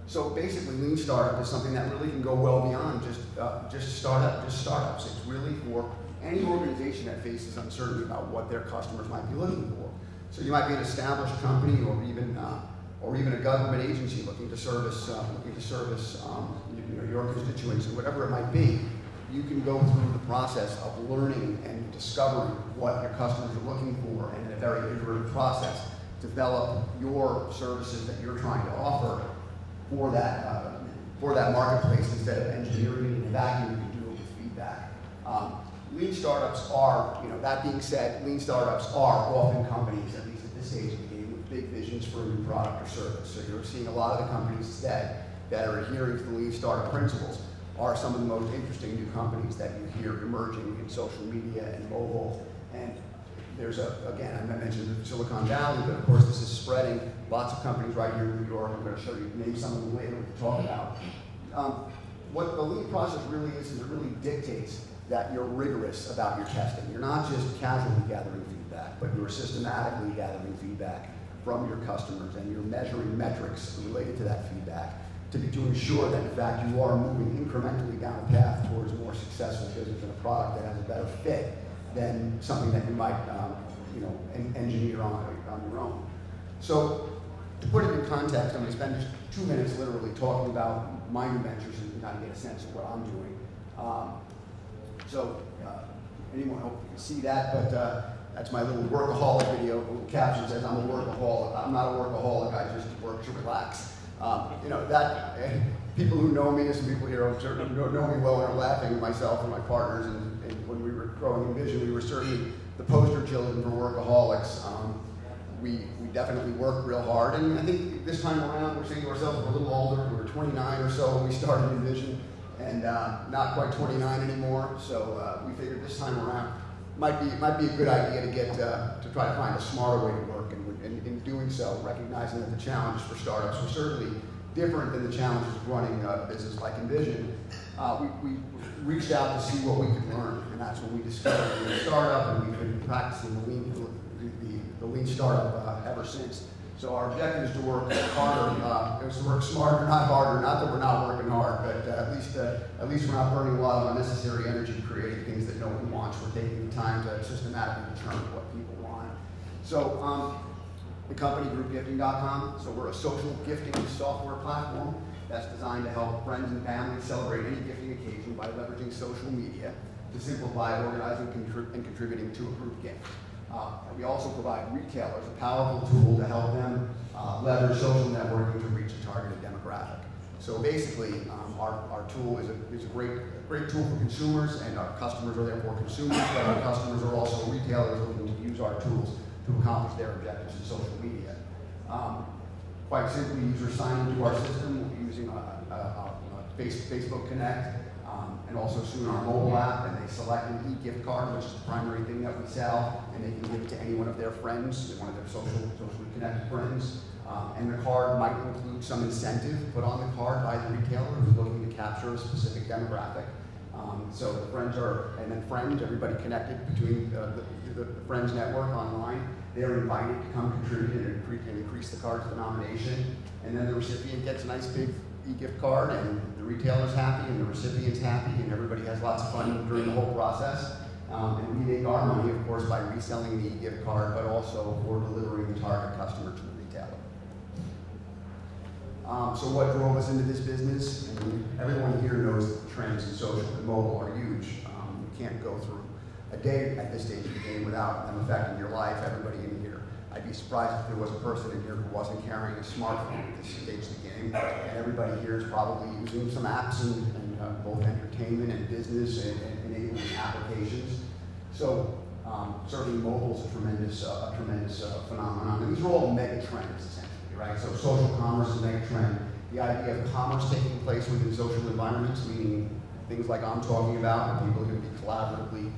So basically, lean startup is something that really can go well beyond just startups. It's really for any organization that faces uncertainty about what their customers might be looking for. So you might be an established company, or even a government agency looking to service your constituents, or whatever it might be. You can go through the process of learning and discovering what your customers are looking for, and in a very iterative process, develop your services that you're trying to offer for that marketplace. Instead of engineering it in a vacuum, you can do it with feedback. Lean startups are, that being said, lean startups are often companies, at least at this stage of the game, with big visions for a new product or service. So you're seeing a lot of the companies today that are adhering to the lean startup principles are some of the most interesting new companies that you hear emerging in social media and mobile. And there's again, I mentioned Silicon Valley, but of course this is spreading. Lots of companies right here in New York. I'm going to show you, name some of them later to talk about. What the lean process really is it really dictates that you're rigorous about your testing. You're not just casually gathering feedback, but you're systematically gathering feedback from your customers, and you're measuring metrics related to that feedback to ensure that, in fact, you are moving incrementally down a path towards a more successful business and a product that has a better fit than something that you might engineer on your own. So to put it in context, I'm going to spend just 2 minutes literally talking about my new ventures and kind of get a sense of what I'm doing. Anyone, hope you can see that, but that's my little workaholic video. The little caption says, I'm a workaholic. I'm not a workaholic, I just work to relax. People who know me, some people here who know me well, are laughing, myself and my partners, and when we were growing Envision, we were certainly the poster children for workaholics. We definitely worked real hard, and I think this time around we're saying to ourselves, we're a little older. We were 29 or so when we started Envision, and not quite 29 anymore. So we figured this time around might be a good idea to try to find a smarter way to work, and in doing so, recognizing that the challenges for startups were certainly different than the challenges of running a business like Envision. We reached out to see what we could learn, and that's when we discovered the lean startup, and we've been practicing the lean startup ever since. So our objective is to work harder, is to work smarter, not harder. Not that we're not working hard, but at least we're not burning a lot of unnecessary energy creating things that no one wants. We're taking the time to systematically determine what people want. So the company, groupgifting.com. So we're a social gifting software platform that's designed to help friends and families celebrate any gifting occasion by leveraging social media to simplify organizing and contributing to a group gift. We also provide retailers a powerful tool to help them leverage social networking to reach a targeted demographic. So basically, our tool is a great tool for consumers, and our customers are therefore consumers, but our customers are also retailers looking to use our tools to accomplish their objectives in social media. Quite simply, users sign into our system using Facebook Connect, and also soon our mobile app, and they select an e-gift card, which is the primary thing that we sell, and they can give it to any one of their friends, one of their socially connected friends. And the card might include some incentive put on the card by the retailer who's looking to capture a specific demographic. So the friends everybody connected between the Friends network online, they're invited to come contribute and increase the card's denomination. And then the recipient gets a nice big e-gift card, and the retailer's happy, and the recipient's happy, and everybody has lots of fun during the whole process. And we make our money, of course, by reselling the e-gift card, but also for delivering the target customer to the retailer. So what drove us into this business? And everyone here knows that the trends in social and mobile are huge. You can't go through a day at this stage of the game without them affecting your life. Everybody in here, I'd be surprised if there was a person in here who wasn't carrying a smartphone at this stage of the game. And everybody here is probably using some apps and both entertainment and business and enabling applications. So certainly mobile is a tremendous phenomenon. And these are all mega trends, essentially, right? So social commerce is a mega trend. The idea of commerce taking place within social environments, meaning things like I'm talking about, and people are going to be collaboratively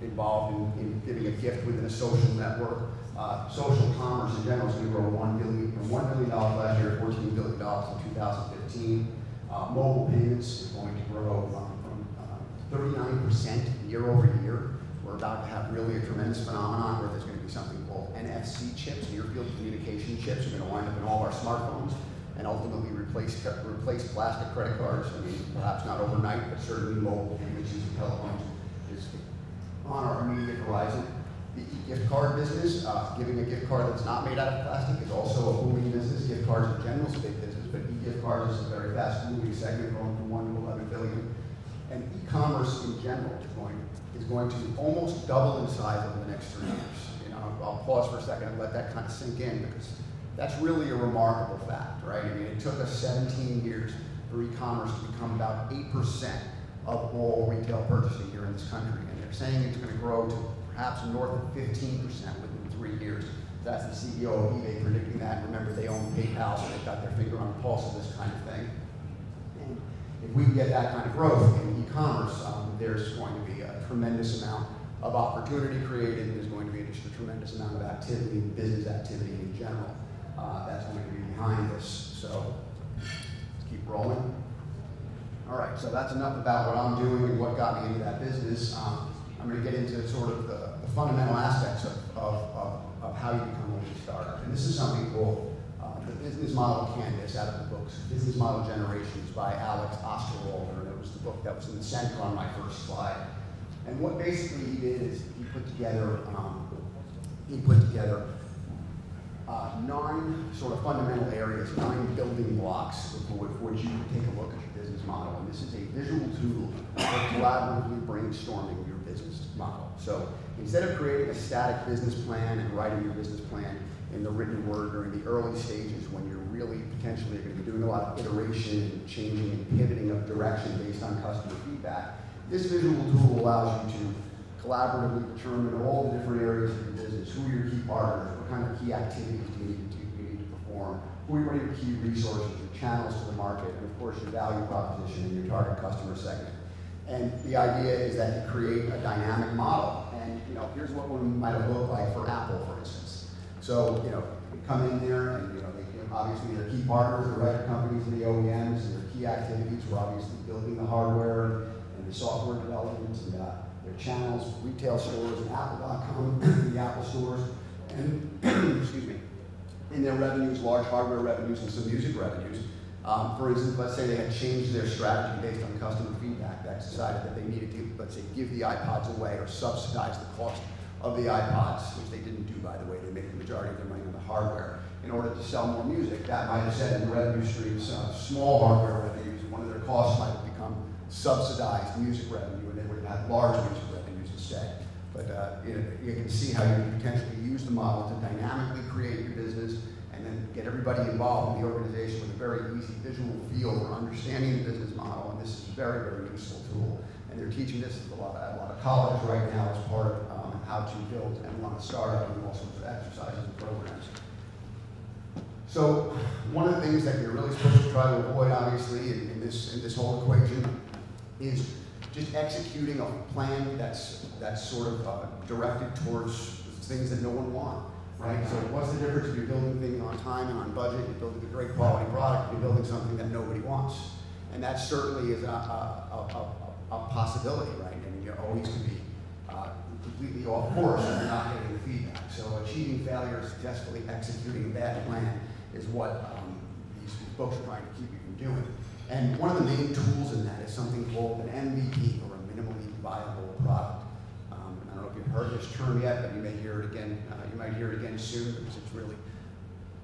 involved in giving a gift within a social network. Social commerce in general is going to grow $1 billion last year, $14 billion in 2015. Mobile payments is going to grow from 39% year over year. We're about to have really a tremendous phenomenon where there's going to be something called NFC chips, near field communication chips, are going to wind up in all our smartphones and ultimately replace plastic credit cards. I mean, perhaps not overnight, but certainly mobile payments using telephones is on our immediate horizon. The e-gift card business, giving a gift card that's not made out of plastic is also a booming business. Gift cards in general is a big business, but e-gift cards is a very fast moving segment, going from 1 to 11 billion. And e-commerce in general is going to almost double in size over the next 3 years. You know, I'll pause for a second and let that kind of sink in, because that's really a remarkable fact, right? I mean, it took us 17 years for e-commerce to become about 8% of all retail purchasing here in this country. And they're saying it's going to grow to perhaps north of 15% within 3 years. That's the CEO of eBay predicting that. Remember, they own PayPal, so they've got their finger on the pulse of this kind of thing. And if we can get that kind of growth in e-commerce, there's going to be a tremendous amount of opportunity created, and there's going to be just a tremendous amount of activity, business activity in general. That's going to be behind this. So let's keep rolling. All right, so that's enough about what I'm doing and what got me into that business. I'm going to get into sort of the fundamental aspects of how you become a lean startup. And this is something called the Business Model Canvas out of the books, Business Model Generations by Alex Osterwalder. And it was the book that was in the center on my first slide. And what basically he did is he put together 9 sort of fundamental areas, 9 building blocks with which you can take a look at your business model. And this is a visual tool for collaboratively brainstorming your business model. So instead of creating a static business plan and writing your business plan in the written word during the early stages when you're really potentially going to be doing a lot of iteration and changing and pivoting of direction based on customer feedback, this visual tool allows you to collaboratively determine all the different areas of your business. Who are your key partners? What kind of key activities do you need to perform? Who are your key resources, your channels to the market, and of course your value proposition and your target customer segment. And the idea is that you create a dynamic model. And you know, here's what one might have looked like for Apple, for instance. So you know, you come in there, and you know, obviously their key partners, the record companies, and the OEMs, and their key activities were obviously building the hardware and the software development and their channels, retail stores, and Apple.com, the Apple stores, and excuse me, in their revenues, large hardware revenues and some music revenues. For instance, let's say they had changed their strategy based on customer feedback, that decided that they needed to, let's say, give the iPods away or subsidize the cost of the iPods, which they didn't do, by the way. They made the majority of their money on the hardware in order to sell more music. That might have set in the revenue streams small hardware revenues, and one of their costs might have become subsidized music revenue, and they would have had large music revenues instead. But you can see how you can potentially use the model to dynamically create your business and then get everybody involved in the organization with a very easy visual feel for understanding the business model. And this is a very, very useful tool. And they're teaching this at a lot of colleges right now as part of how to build and run a startup and all sorts of exercises and programs. So one of the things that you're really supposed to try to avoid, obviously, in this whole equation is just executing a plan that's sort of directed towards things that no one wants, right? So what's the difference if you're building things on time and on budget, you're building a great quality product, you're building something that nobody wants? And that certainly is a possibility, right? I mean, you always can be completely off course if you're not getting the feedback. So achieving failure, successfully executing a bad plan is what these books are trying to keep you from doing. And one of the main tools in that is something called an MVP, or a minimally viable product. I don't know if you've heard this term yet, but you may hear it again. You might hear it again soon, because it's really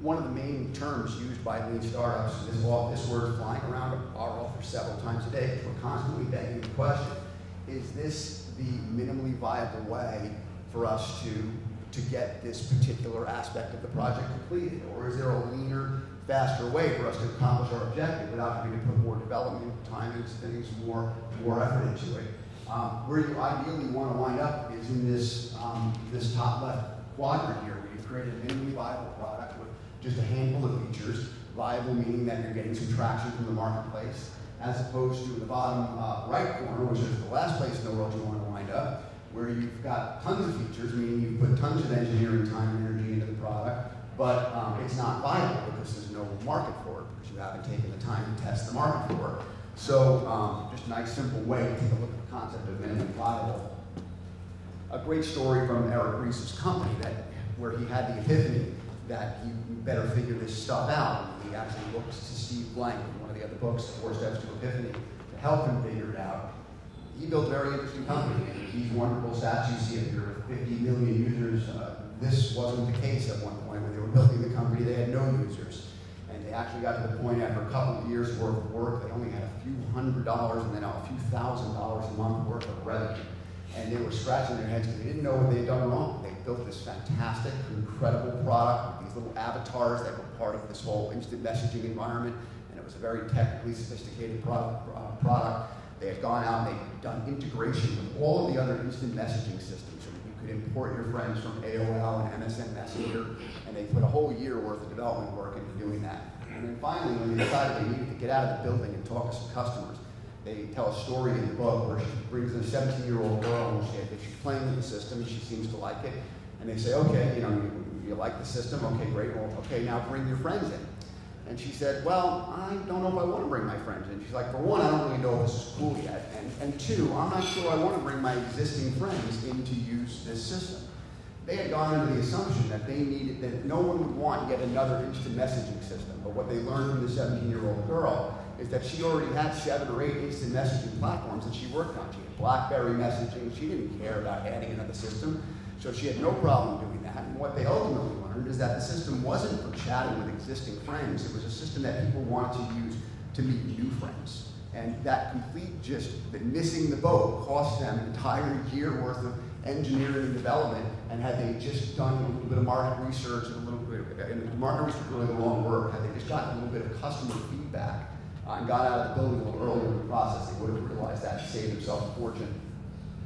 one of the main terms used by lean startups. This word is flying around our office several times a day, because we're constantly begging the question: is this the minimally viable way for us to get this particular aspect of the project completed, or is there a leaner, faster way for us to accomplish our objective without having to put more development time into things, more effort into it? Where you ideally want to wind up is in this top left quadrant here, where you've created a minimally viable product with just a handful of features. Viable meaning that you're getting some traction from the marketplace, as opposed to the bottom right corner, which is the last place in the world you want to wind up, where you've got tons of features, meaning you've put tons of engineering time and energy into the product, but it's not viable because there's no market for it, because you haven't taken the time to test the market for it. So just a nice simple way to take a look at the concept of minimally viable. A great story from Eric Ries's company where he had the epiphany that he better figure this stuff out. he actually looks to Steve Blank in one of the other books, 4 Steps to Epiphany, to help him figure it out. He built a very interesting company. These wonderful stats you see of here with 50 million users, this wasn't the case at one point. When they were building the company, they had no users. And they actually got to the point after a couple of years worth of work, they only had a few $100s and then a few $1,000s a month worth of revenue. And they were scratching their heads because they didn't know what they had done wrong. They built this fantastic, incredible product with these little avatars that were part of this whole instant messaging environment. And it was a very technically sophisticated product. They had gone out and they'd done integration with all of the other instant messaging systems. So you could import your friends from AOL and MSN Messenger, and they put a whole year worth of development work into doing that. And then finally, when they decided they needed to get out of the building and talk to some customers, they tell a story in the book where she brings in a 17-year-old girl and she's playing with the system and she seems to like it. And they say, okay, you like the system? Okay, great. Well, okay, now bring your friends in. And she said, well, I don't know if I want to bring my friends in. She's like, for one, I don't really know if this is cool yet. And two, I'm not sure I want to bring my existing friends in to use this system. They had gone under the assumption that that no one would want yet another instant messaging system. But what they learned from the 17-year-old girl is that she already had 7 or 8 instant messaging platforms that she worked on. She had BlackBerry messaging. She didn't care about adding another system. So she had no problem doing that. And what they ultimately learned is that the system wasn't for chatting with existing friends. It was a system that people wanted to use to meet new friends. And that complete that missing the boat cost them an entire year worth of engineering and development. And had they just done a little bit of market research and market research really the wrong word, had they just gotten a little bit of customer feedback and got out of the building a little earlier in the process, they would have realized that and saved themselves a fortune.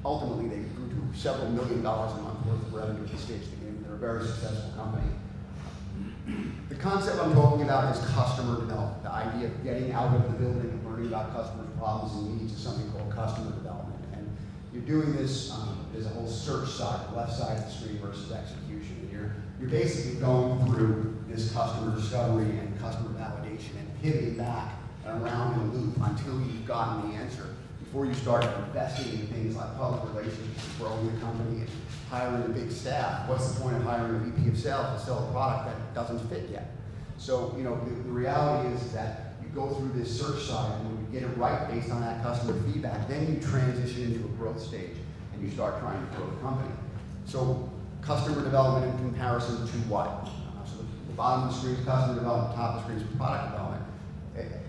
Ultimately, they grew to several $1 million a month worth of revenue at the stage they came. They're a very successful company. The concept I'm talking about is customer development. The idea of getting out of the building and learning about customers' problems and needs is something called customer development. And you're doing this, there's a whole search side, the left side of the screen versus execution. And you're basically going through this customer discovery and customer validation and pivoting back and around in a loop until you've gotten the answer. Before you start investing in things like public relations, growing the company, and hiring a big staff, what's the point of hiring a VP of sales to sell a product that doesn't fit yet? So, the reality is that you go through this search side, and when you get it right based on that customer feedback, then you transition into a growth stage, and you start trying to grow the company. So, customer development in comparison to what? So the bottom of the screen is customer development, top of the screen is product development.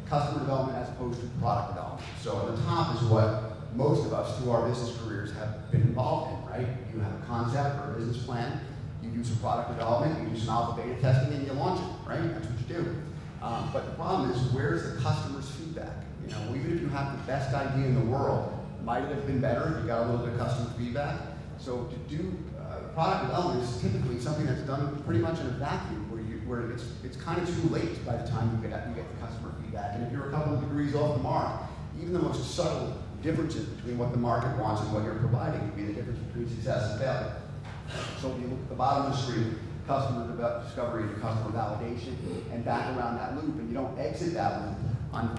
Customer development as opposed to product development. So at the top is what most of us through our business careers have been involved in, right? You have a concept or a business plan, you do some product development, you do some alpha beta testing, and you launch it, right? That's what you do. But the problem is, where's the customer's feedback? Even if you have the best idea in the world, might it have been better if you got a little bit of customer feedback? So to do product development is typically something that's done pretty much in a vacuum, where it's kind of too late by the time you get the customer feedback. And if you're a couple of degrees off the mark, even the most subtle differences between what the market wants and what you're providing can be the difference between success and failure. So when you look at the bottom of the screen, customer discovery and customer validation, and back around that loop, and you don't exit that loop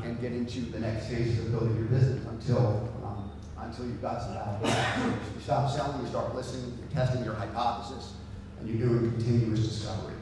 and get into the next phase of building your business until you've got some validation. So you stop selling, you start listening, you're testing your hypothesis, and you're doing continuous discovery.